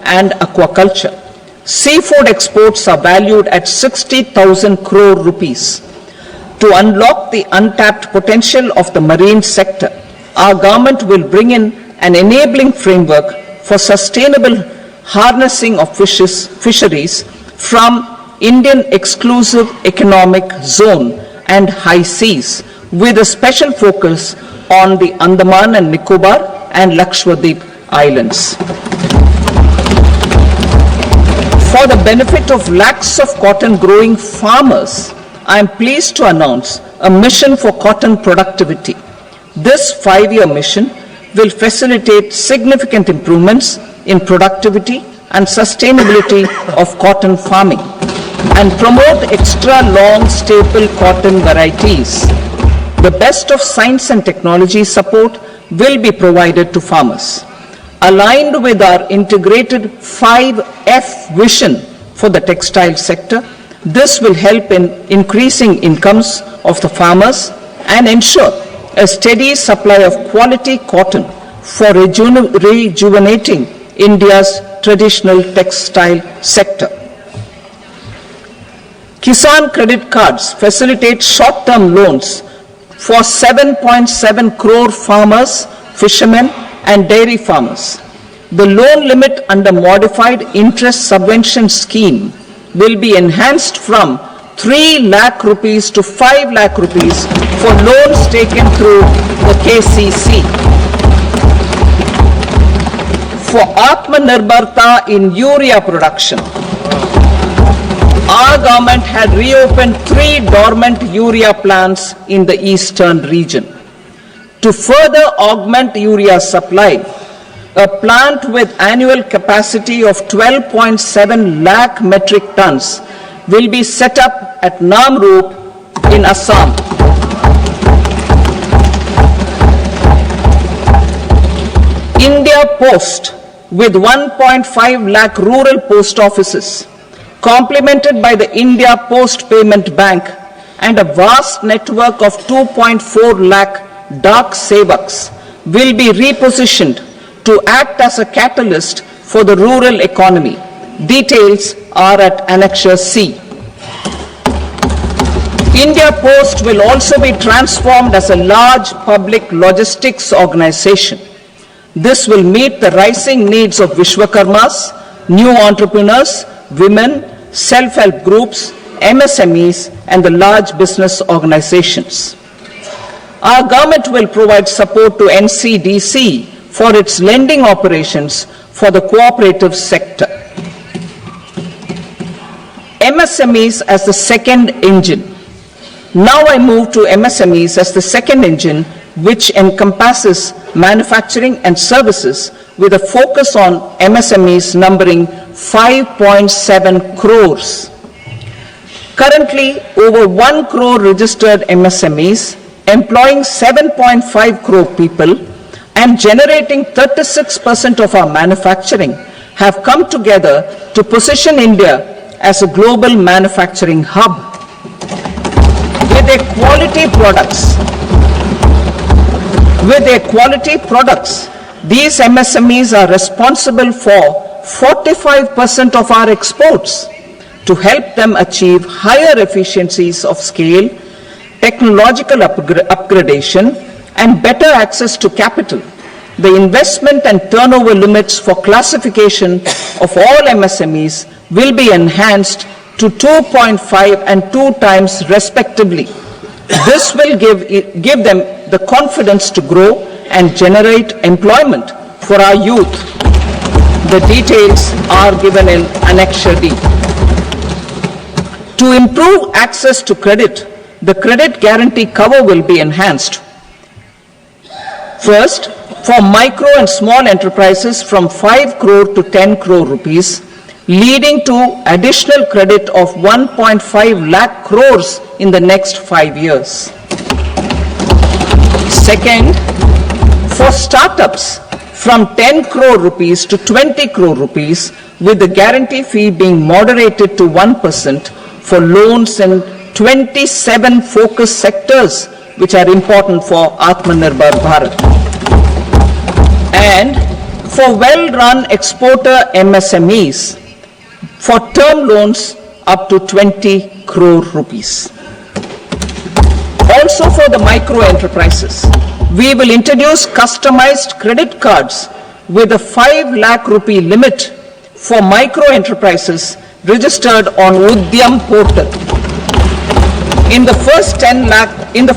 and aquaculture. Seafood exports are valued at 60,000 crore rupees. To unlock the untapped potential of the marine sector, our government will bring in an enabling framework for sustainable harnessing of fisheries from Indian exclusive economic zone and high seas, with a special focus on the Andaman and Nicobar and Lakshadweep Islands. For the benefit of lakhs of cotton growing farmers, I am pleased to announce a mission for cotton productivity. This 5-year mission will facilitate significant improvements in productivity and sustainability of cotton farming and promote extra long staple cotton varieties. The best of science and technology support will be provided to farmers. Aligned with our integrated 5F vision for the textile sector, this will help in increasing incomes of the farmers and ensure a steady supply of quality cotton for rejuvenating India's traditional textile sector. Kisan credit cards facilitate short-term loans for 7.7 crore farmers, fishermen and dairy farmers. The loan limit under modified interest subvention scheme will be enhanced from 3 lakh rupees to 5 lakh rupees for loans taken through the KCC. For Atmanirbharta in urea production, our government had reopened 3 dormant urea plants in the eastern region. To further augment urea supply, a plant with annual capacity of 12.7 lakh metric tons will be set up at Namrup in Assam. India Post, with 1.5 lakh rural post offices, complemented by the India Post Payment Bank and a vast network of 2.4 lakh Dak Sevaks, will be repositioned to act as a catalyst for the rural economy. Details are at Annexure C. India Post will also be transformed as a large public logistics organization. This will meet the rising needs of Vishwakarmas, new entrepreneurs, women, self-help groups, MSMEs, and the large business organizations. Our government will provide support to NCDC for its lending operations for the cooperative sector. MSMEs as the second engine. Now I move to MSMEs as the second engine, which encompasses manufacturing and services with a focus on MSMEs numbering 5.7 crores. Currently, over 1 crore registered MSMEs, employing 7.5 crore people and generating 36% of our manufacturing, have come together to position India as a global manufacturing hub. With their quality products, these MSMEs are responsible for 45% of our exports. To help them achieve higher efficiencies of scale, technological upgradation, and better access to capital, the investment and turnover limits for classification of all MSMEs will be enhanced to 2.5 and 2 times respectively. This will give them the confidence to grow and generate employment for our youth. The details are given in Annexure D. To improve access to credit, the credit guarantee cover will be enhanced. First, for micro and small enterprises from 5 crore to 10 crore rupees, leading to additional credit of 1.5 lakh crores in the next 5 years. Second, for startups from 10 crore rupees to 20 crore rupees, with the guarantee fee being moderated to 1% for loans in 27 focus sectors which are important for Atmanirbhar Bharat. And for well-run exporter MSMEs for term loans up to 20 crore rupees. Also for the micro enterprises, we will introduce customized credit cards with a 5 lakh rupee limit for micro enterprises registered on Udyam portal. In the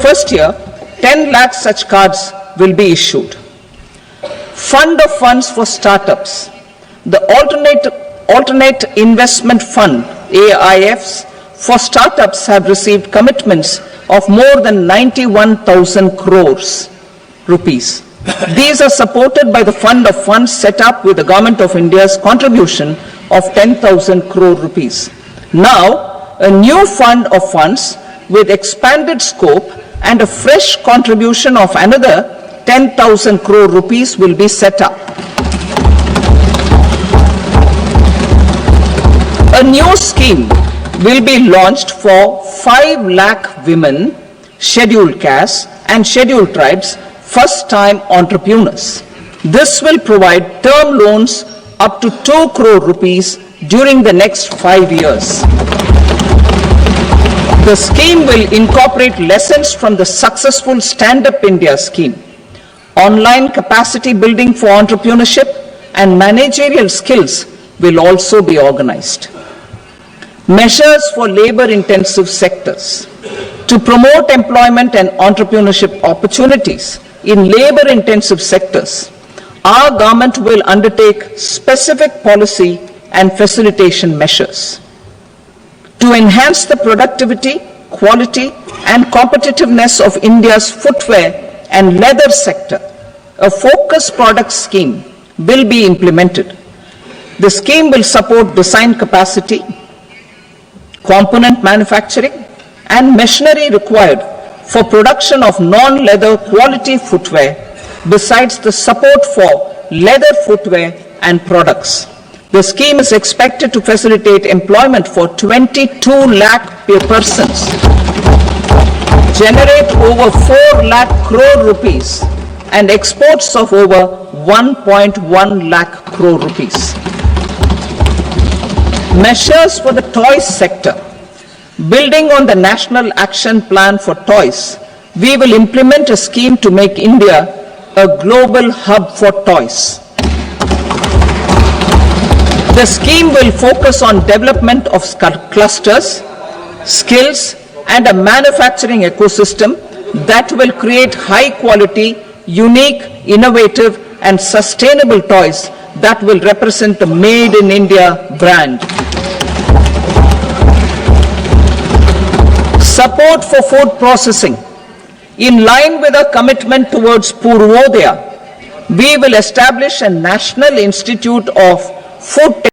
first year, 10 lakh such cards will be issued. Fund of funds for startups. The alternate investment fund, AIFs, for startups have received commitments of more than 91,000 crores rupees. These are supported by the fund of funds set up with the Government of India's contribution of 10,000 crore rupees. Now, a new fund of funds with expanded scope and a fresh contribution of another 10,000 crore rupees will be set up. A new scheme will be launched for 5 lakh women, scheduled castes and scheduled tribes, first-time entrepreneurs. This will provide term loans up to 2 crore rupees during the next 5 years. The scheme will incorporate lessons from the successful Stand Up India scheme. Online capacity building for entrepreneurship and managerial skills will also be organized. Measures for labor-intensive sectors. To promote employment and entrepreneurship opportunities in labor-intensive sectors, our government will undertake specific policy and facilitation measures. To enhance the productivity, quality and competitiveness of India's footwear and leather sector, a focused product scheme will be implemented. The scheme will support design capacity, component manufacturing and machinery required for production of non-leather quality footwear, besides the support for leather footwear and products. The scheme is expected to facilitate employment for 22 lakh persons, generate over 4 lakh crore rupees and exports of over 1.1 lakh crore rupees. Measures for the toys sector. Building on the National Action Plan for Toys, we will implement a scheme to make India a global hub for toys. The scheme will focus on development of clusters, skills, and a manufacturing ecosystem that will create high-quality, unique, innovative, and sustainable toys that will represent the Made in India brand. Support for food processing. In line with our commitment towards Purvodaya, we will establish a National Institute of Food